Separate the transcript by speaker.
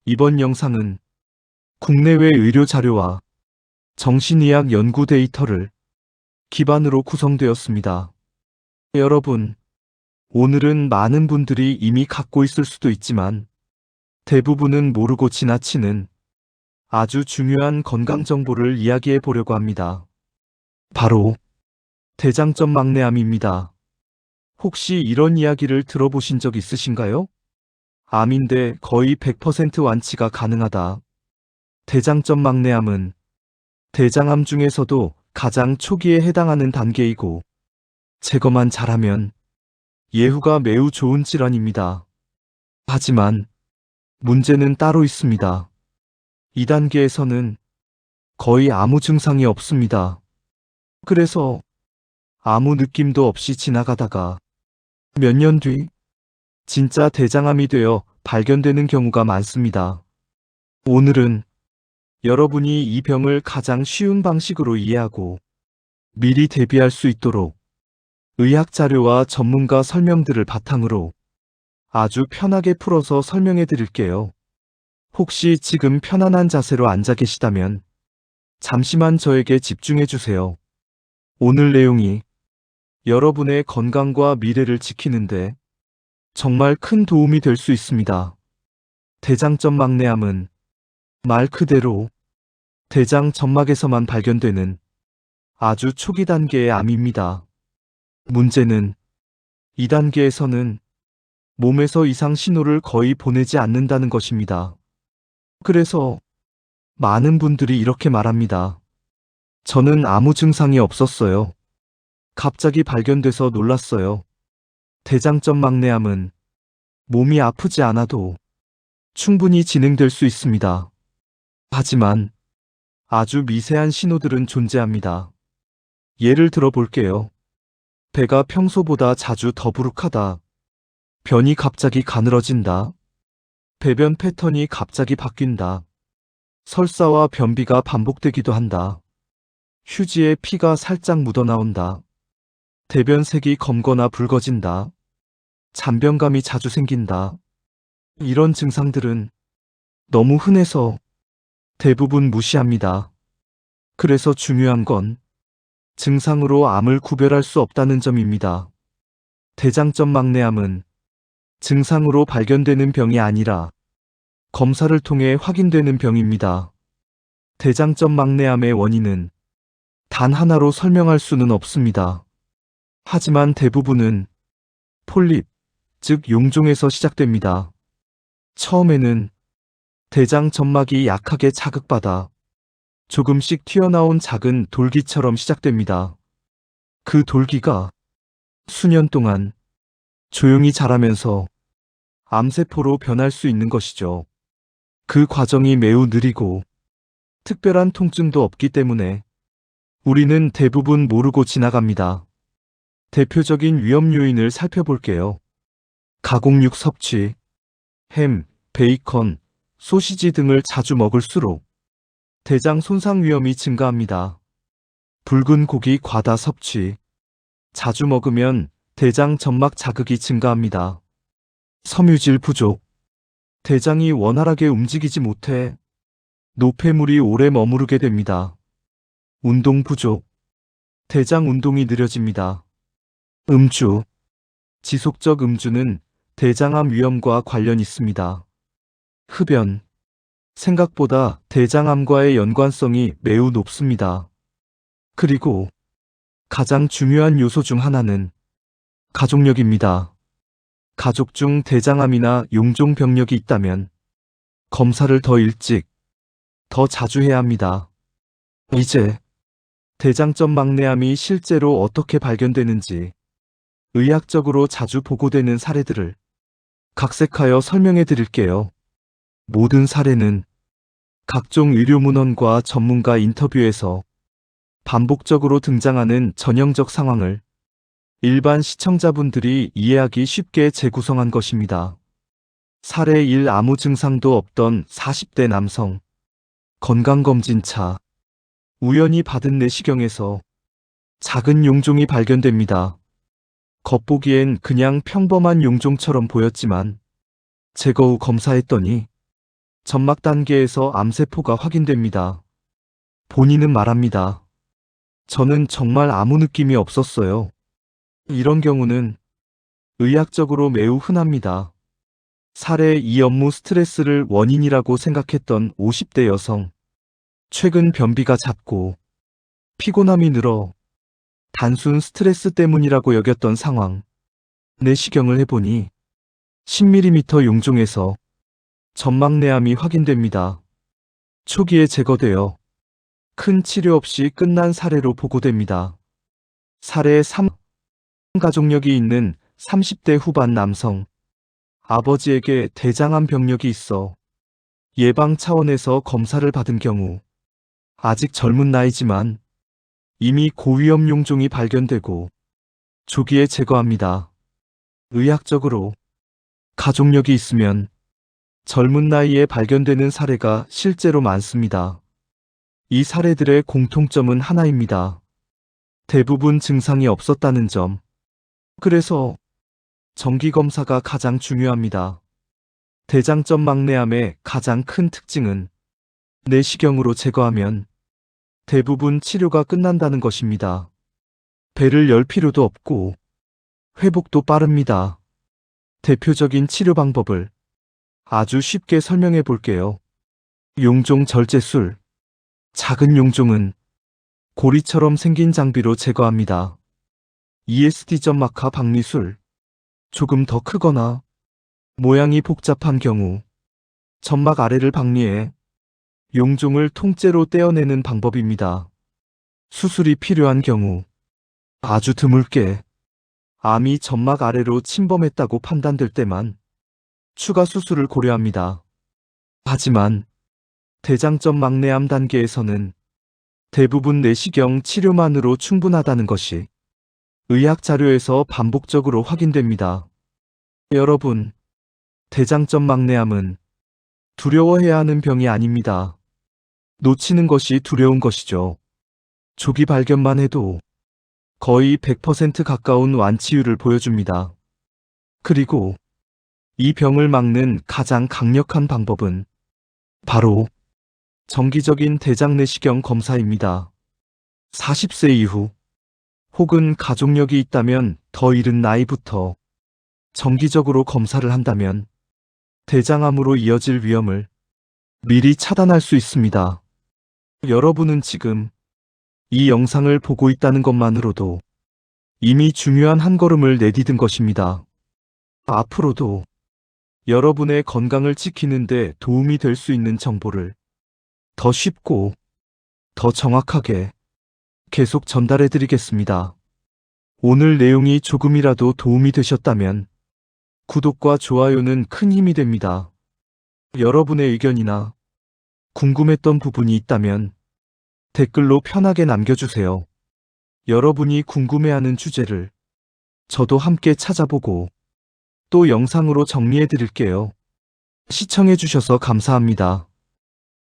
Speaker 1: 이번 영상은 국내외 의료 자료와 정신의학 연구 데이터를 기반으로 구성되었습니다. 여러분, 오늘은 많은 분들이 이미 갖고 있을 수도 있지만 대부분은 모르고 지나치는 아주 중요한 건강 정보를 이야기해 보려고 합니다. 바로 대장점 막내암입니다. 혹시 이런 이야기를 들어보신 적 있으신가요? 암인데 거의 100% 완치가 가능하다. 대장점 막내암은 대장암 중에서도 가장 초기에 해당하는 단계이고 제거만 잘하면 예후가 매우 좋은 질환입니다. 하지만 문제는 따로 있습니다. 2단계에서는 거의 아무 증상이 없습니다. 그래서 아무 느낌도 없이 지나가다가 몇 년 뒤 진짜 대장암이 되어 발견되는 경우가 많습니다. 오늘은 여러분이 이 병을 가장 쉬운 방식으로 이해하고 미리 대비할 수 있도록 의학 자료와 전문가 설명들을 바탕으로 아주 편하게 풀어서 설명해 드릴게요. 혹시 지금 편안한 자세로 앉아 계시다면 잠시만 저에게 집중해 주세요. 오늘 내용이 여러분의 건강과 미래를 지키는데 정말 큰 도움이 될 수 있습니다. 대장점 막내암은 말 그대로 대장 점막에서만 발견되는 아주 초기 단계의 암입니다. 문제는 2단계에서는 몸에서 이상 신호를 거의 보내지 않는다는 것입니다. 그래서 많은 분들이 이렇게 말합니다. 저는 아무 증상이 없었어요. 갑자기 발견돼서 놀랐어요. 대장점 막내암은 몸이 아프지 않아도 충분히 진행될 수 있습니다. 하지만 아주 미세한 신호들은 존재합니다. 예를 들어 볼게요. 배가 평소보다 자주 더부룩하다. 변이 갑자기 가늘어진다. 배변 패턴이 갑자기 바뀐다. 설사와 변비가 반복되기도 한다. 휴지에 피가 살짝 묻어나온다. 대변색이 검거나 붉어진다. 잔변감이 자주 생긴다. 이런 증상들은 너무 흔해서 대부분 무시합니다. 그래서 중요한 건 증상으로 암을 구별할 수 없다는 점입니다. 대장점 막내암은 증상으로 발견되는 병이 아니라 검사를 통해 확인되는 병입니다. 대장점 막내암의 원인은 단 하나로 설명할 수는 없습니다. 하지만 대부분은 폴립, 즉 용종에서 시작됩니다. 처음에는 대장 점막이 약하게 자극받아 조금씩 튀어나온 작은 돌기처럼 시작됩니다. 그 돌기가 수년 동안 조용히 자라면서 암세포로 변할 수 있는 것이죠. 그 과정이 매우 느리고 특별한 통증도 없기 때문에 우리는 대부분 모르고 지나갑니다. 대표적인 위험 요인을 살펴볼게요. 가공육 섭취, 햄, 베이컨, 소시지 등을 자주 먹을수록 대장 손상 위험이 증가합니다. 붉은 고기 과다 섭취, 자주 먹으면 대장 점막 자극이 증가합니다. 섬유질 부족, 대장이 원활하게 움직이지 못해 노폐물이 오래 머무르게 됩니다. 운동 부족, 대장 운동이 느려집니다. 음주, 지속적 음주는 대장암 위험과 관련 있습니다. 흡연, 생각보다 대장암과의 연관성이 매우 높습니다. 그리고 가장 중요한 요소 중 하나는 가족력입니다. 가족 중 대장암이나 용종 병력이 있다면 검사를 더 일찍, 더 자주 해야 합니다. 이제 대장점 막내암이 실제로 어떻게 발견되는지 의학적으로 자주 보고되는 사례들을 각색하여 설명해 드릴게요. 모든 사례는 각종 의료 문헌과 전문가 인터뷰에서 반복적으로 등장하는 전형적 상황을 일반 시청자분들이 이해하기 쉽게 재구성한 것입니다. 사례 1. 아무 증상도 없던 40대 남성. 건강검진차. 우연히 받은 내시경에서 작은 용종이 발견됩니다. 겉보기엔 그냥 평범한 용종처럼 보였지만 제거 후 검사했더니 점막 단계에서 암세포가 확인됩니다. 본인은 말합니다. 저는 정말 아무 느낌이 없었어요. 이런 경우는 의학적으로 매우 흔합니다. 사례 이 업무 스트레스를 원인이라고 생각했던 50대 여성. 최근 변비가 잦고 피곤함이 늘어 단순 스트레스 때문이라고 여겼던 상황. 내시경을 해보니 10mm 용종에서 점막내암이 확인됩니다. 초기에 제거되어 큰 치료 없이 끝난 사례로 보고됩니다. 사례 3. 가족력이 있는 30대 후반 남성. 아버지에게 대장암 병력이 있어 예방 차원에서 검사를 받은 경우 아직 젊은 나이지만 이미 고위험 용종이 발견되고 조기에 제거합니다. 의학적으로 가족력이 있으면 젊은 나이에 발견되는 사례가 실제로 많습니다. 이 사례들의 공통점은 하나입니다. 대부분 증상이 없었다는 점. 그래서 정기검사가 가장 중요합니다. 대장점막내암의 가장 큰 특징은 내시경으로 제거하면 대부분 치료가 끝난다는 것입니다. 배를 열 필요도 없고 회복도 빠릅니다. 대표적인 치료 방법을 아주 쉽게 설명해 볼게요. 용종 절제술. 작은 용종은 고리처럼 생긴 장비로 제거합니다. ESD 점막하 박리술. 조금 더 크거나 모양이 복잡한 경우 점막 아래를 박리해 용종을 통째로 떼어내는 방법입니다. 수술이 필요한 경우 아주 드물게 암이 점막 아래로 침범했다고 판단될 때만 추가 수술을 고려합니다. 하지만 대장점막내암 단계에서는 대부분 내시경 치료만으로 충분하다는 것이 의학 자료에서 반복적으로 확인됩니다. 여러분, 대장점막내암은 두려워해야 하는 병이 아닙니다. 놓치는 것이 두려운 것이죠. 조기 발견만 해도 거의 100% 가까운 완치율을 보여줍니다. 그리고 이 병을 막는 가장 강력한 방법은 바로 정기적인 대장 내시경 검사입니다. 40세 이후 혹은 가족력이 있다면 더 이른 나이부터 정기적으로 검사를 한다면 대장암으로 이어질 위험을 미리 차단할 수 있습니다. 여러분은 지금 이 영상을 보고 있다는 것만으로도 이미 중요한 한 걸음을 내디딘 것입니다. 앞으로도 여러분의 건강을 지키는 데 도움이 될 수 있는 정보를 더 쉽고 더 정확하게 계속 전달해 드리겠습니다. 오늘 내용이 조금이라도 도움이 되셨다면 구독과 좋아요는 큰 힘이 됩니다. 여러분의 의견이나 궁금했던 부분이 있다면 댓글로 편하게 남겨주세요. 여러분이 궁금해하는 주제를 저도 함께 찾아보고 또 영상으로 정리해 드릴게요. 시청해 주셔서 감사합니다.